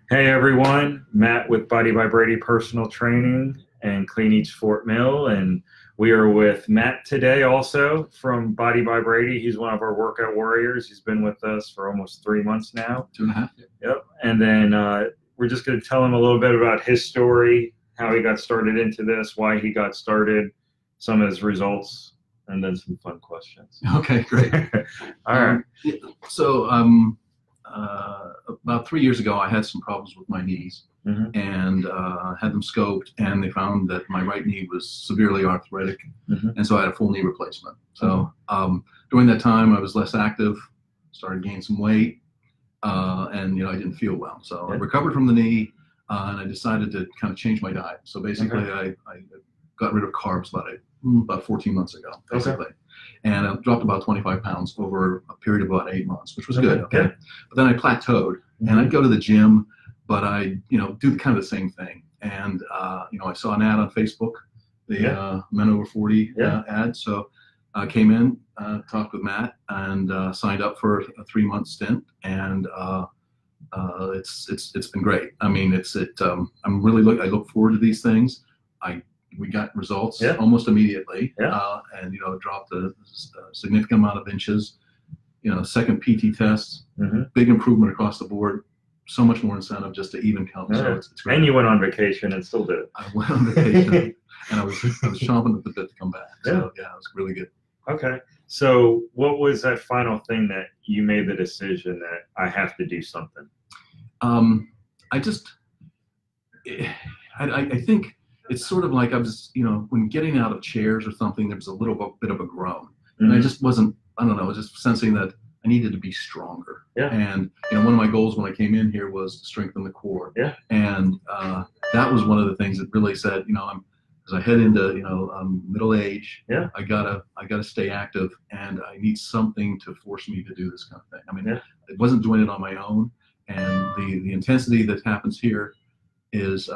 Hey everyone, Matt with Body by Brady Personal Training and Clean Eats Fort Mill. And we are with Matt today also from Body by Brady. He's one of our workout warriors. He's been with us for almost 3 months now. 2.5. Yep. And then we're just going to tell him a little bit about his story, how he got started into this, why he got started, some of his results, and then some fun questions. Okay, great. All right. So about 3 years ago, I had some problems with my knees, and had them scoped, and they found that my right knee was severely arthritic, and so I had a full knee replacement. So during that time, I was less active, started gaining some weight, and I didn't feel well. So I recovered from the knee, and I decided to kind of change my diet. So basically, I got rid of carbs about 14 months ago, basically. And I dropped about 25 pounds over a period of about 8 months, which was good. Okay. But then I plateaued, and I'd go to the gym, but I, do kind of the same thing. And, I saw an ad on Facebook, the Men Over 40 ad. So I came in, talked with Matt, and signed up for a 3-month stint. And it's been great. I mean, I look forward to these things. We got results almost immediately, and dropped a significant amount of inches. Second PT test, big improvement across the board. So much more incentive just to even count. So it's great. And you went on vacation and still did it. I went on vacation, and I was chomping at the bit to come back. So it was really good. Okay. So what was that final thing that you made the decision that I have to do something? I think it's sort of like I was, when getting out of chairs or something, there was a little bit of a groan. And I just wasn't, I don't know, I was just sensing that I needed to be stronger. And, one of my goals when I came in here was to strengthen the core. And that was one of the things that really said, as I head into, middle age, I gotta stay active, and I need something to force me to do this kind of thing. I mean, I wasn't doing it on my own. And the intensity that happens here is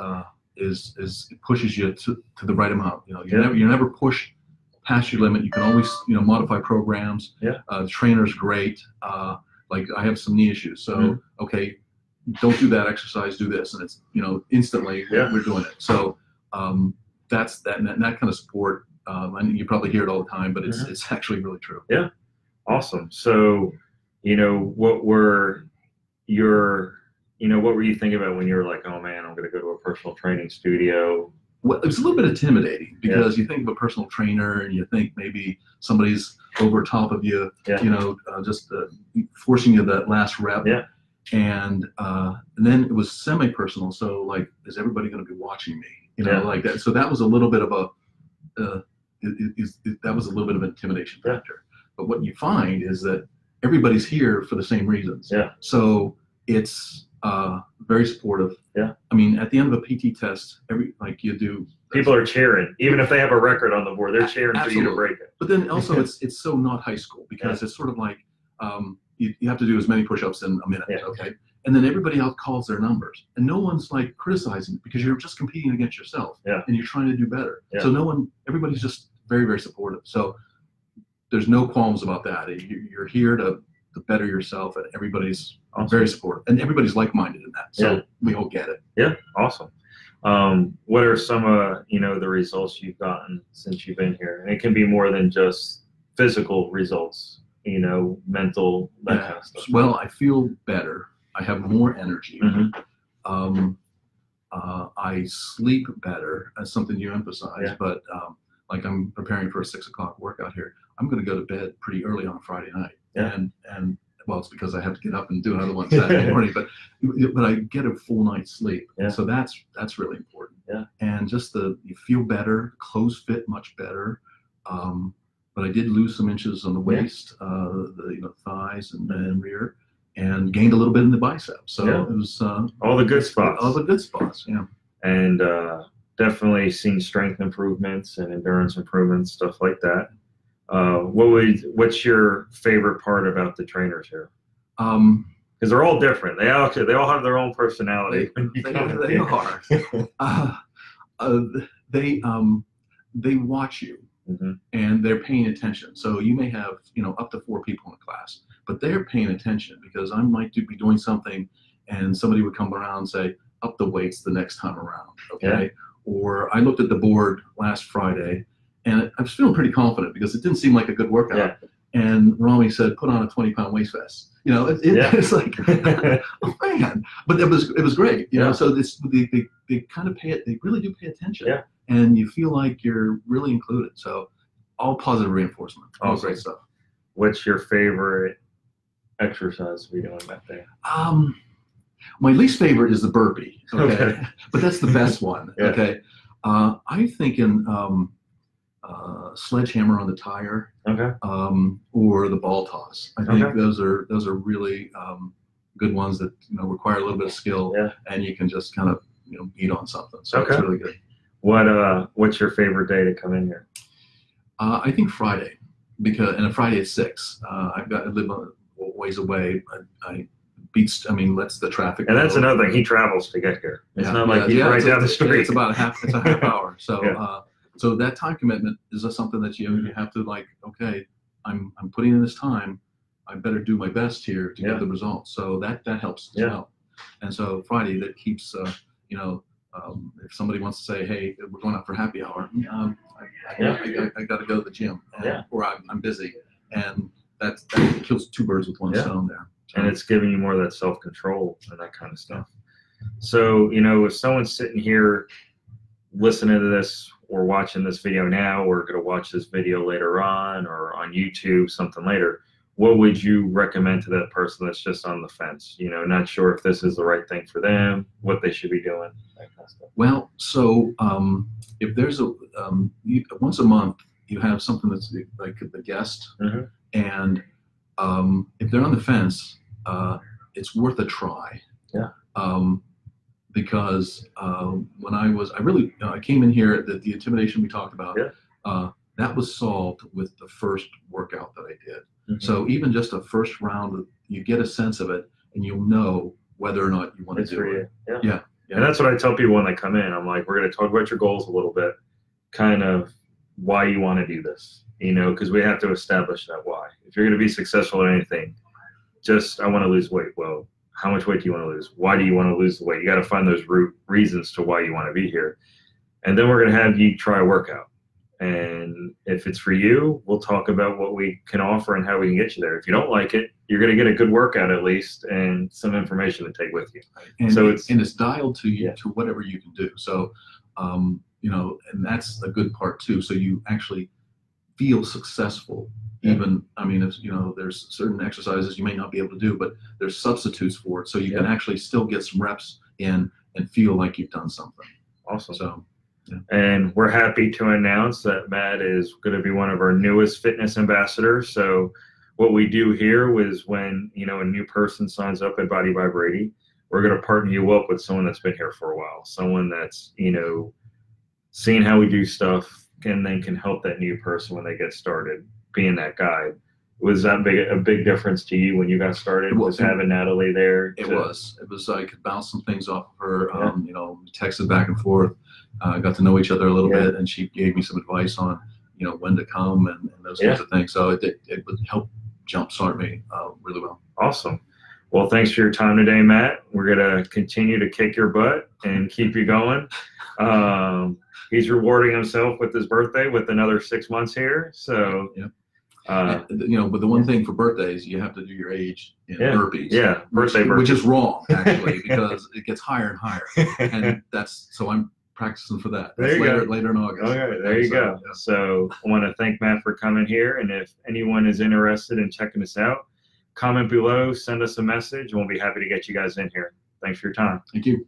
it pushes you to the right amount. You never push past your limit. You can always modify programs. The trainer's great. Like I have some knee issues, so okay, don't do that exercise, do this, and it's instantly we're doing it. So that's that, and that kind of support. And you probably hear it all the time, but it's actually really true. Yeah, awesome. So what were you thinking about when you were like, oh man, I'm going to go to a personal training studio? Well, it was a little bit intimidating because you think of a personal trainer and you think maybe somebody's over top of you, just forcing you that last rep. And then it was semi-personal. So like, is everybody going to be watching me? Like that. So that was a little bit of an intimidation factor. But what you find is that everybody's here for the same reasons. So it's very supportive. I mean, at the end of a PT test, people are cheering, even if they have a record on the board. They're cheering for you to break it. But then also, it's so not high school because it's sort of like you have to do as many push-ups in a minute. Okay, and then everybody else calls their numbers, and no one's like criticizing it because you're just competing against yourself, and you're trying to do better. So everybody's just very, very supportive. So there's no qualms about that. You're here to better yourself, and everybody's very supportive, and everybody's like-minded in that. So we all get it. Yeah, awesome. What are some of the results you've gotten since you've been here? And it can be more than just physical results, mental, that kind of stuff. Well, I feel better. I have more energy. I sleep better. That's something you emphasize, but like I'm preparing for a 6 o'clock workout here. I'm going to go to bed pretty early on a Friday night. And well, it's because I have to get up and do another one Saturday morning, but I get a full night's sleep. So that's really important. And just you feel better, clothes fit much better. But I did lose some inches on the waist, the thighs and rear, and gained a little bit in the biceps. So it was all the good spots. All the good spots. And definitely seen strength improvements and endurance improvements, stuff like that. What's your favorite part about the trainers here? Because they're all different. They all have their own personality. They are. They watch you, and they're paying attention. So you may have up to 4 people in a class, but they're paying attention because I might be doing something, and somebody would come around and say, up the weights the next time around, okay? Or I looked at the board last Friday, and I was feeling pretty confident because it didn't seem like a good workout. And Rami said, put on a 20-pound waist vest. You know, it's like, oh man, but it was great. You know, so they kind of they really do pay attention, and you feel like you're really included. So all positive reinforcement, all great stuff. What's your favorite exercise to be doing that day? My least favorite is the burpee. Okay, but that's the best one. Okay, I'm thinking sledgehammer on the tire. Or the ball toss. I think those are really good ones that require a little bit of skill, and you can just kind of beat on something. So it's really good. What's your favorite day to come in here? I think Friday, and Friday at 6. I live a ways away. I mean, lets the traffic. And that's another thing. He travels to get here. It's not like he's right down the street. It's about a half hour. So. So that time commitment is something that you have to okay, I'm putting in this time. I better do my best here to get the results. So that helps as well. And so Friday, that keeps if somebody wants to say, hey, we're going out for happy hour, I got to go to the gym, or I'm busy, and that kills 2 birds with 1 stone there. So, and it's giving you more of that self-control and that kind of stuff. So if someone's sitting here listening to this or watching this video now, or going to watch this video later on, or on YouTube, something later, what would you recommend to that person that's just on the fence, not sure if this is the right thing for them, what they should be doing, that kind of stuff? Well, so if there's once a month, you have something that's like the guest, and if they're on the fence, it's worth a try. Because when I came in here, the intimidation we talked about, that was solved with the first workout that I did. So even just a first round, you get a sense of it, and you'll know whether or not you want to do it. And that's what I tell people when they come in. I'm like, we're going to talk about your goals a little bit, kind of why you want to do this, because we have to establish that why. If you're going to be successful at anything, I want to lose weight. Well, how much weight do you want to lose? Why do you want to lose the weight? You got to find those reasons to why you want to be here. And then we're going to have you try a workout. And if it's for you, we'll talk about what we can offer and how we can get you there. If you don't like it, you're going to get a good workout at least, and some information to take with you. And it's dialed to you to whatever you can do. So, and that's a good part too. So you actually feel successful. Even, there's certain exercises you may not be able to do, but there's substitutes for it. So you can actually still get some reps in and feel like you've done something. Awesome. So, and we're happy to announce that Matt is going to be one of our newest fitness ambassadors. So what we do here is when, a new person signs up at Body by Brady, we're going to partner you up with someone that's been here for a while, someone that's, seeing how we do stuff, and then can help that new person when they get started, being that guide. Was that a big difference to you when you got started? Was having Natalie there? It was. I could bounce some things off of her. Texted back and forth. Got to know each other a little bit, and she gave me some advice on, when to come and those kinds of things. So it would help jumpstart me really well. Awesome. Well, thanks for your time today, Matt. We're gonna continue to kick your butt and keep you going. He's rewarding himself with his birthday with another 6 months here. So. But the one thing for birthdays, you have to do your age in burpees. Birthday, which is wrong, actually, because it gets higher and higher. And so I'm practicing for that. There you go. Later in August. Okay, there you go. So I want to thank Matt for coming here. And if anyone is interested in checking us out, comment below, send us a message, and we'll be happy to get you guys in here. Thanks for your time. Thank you.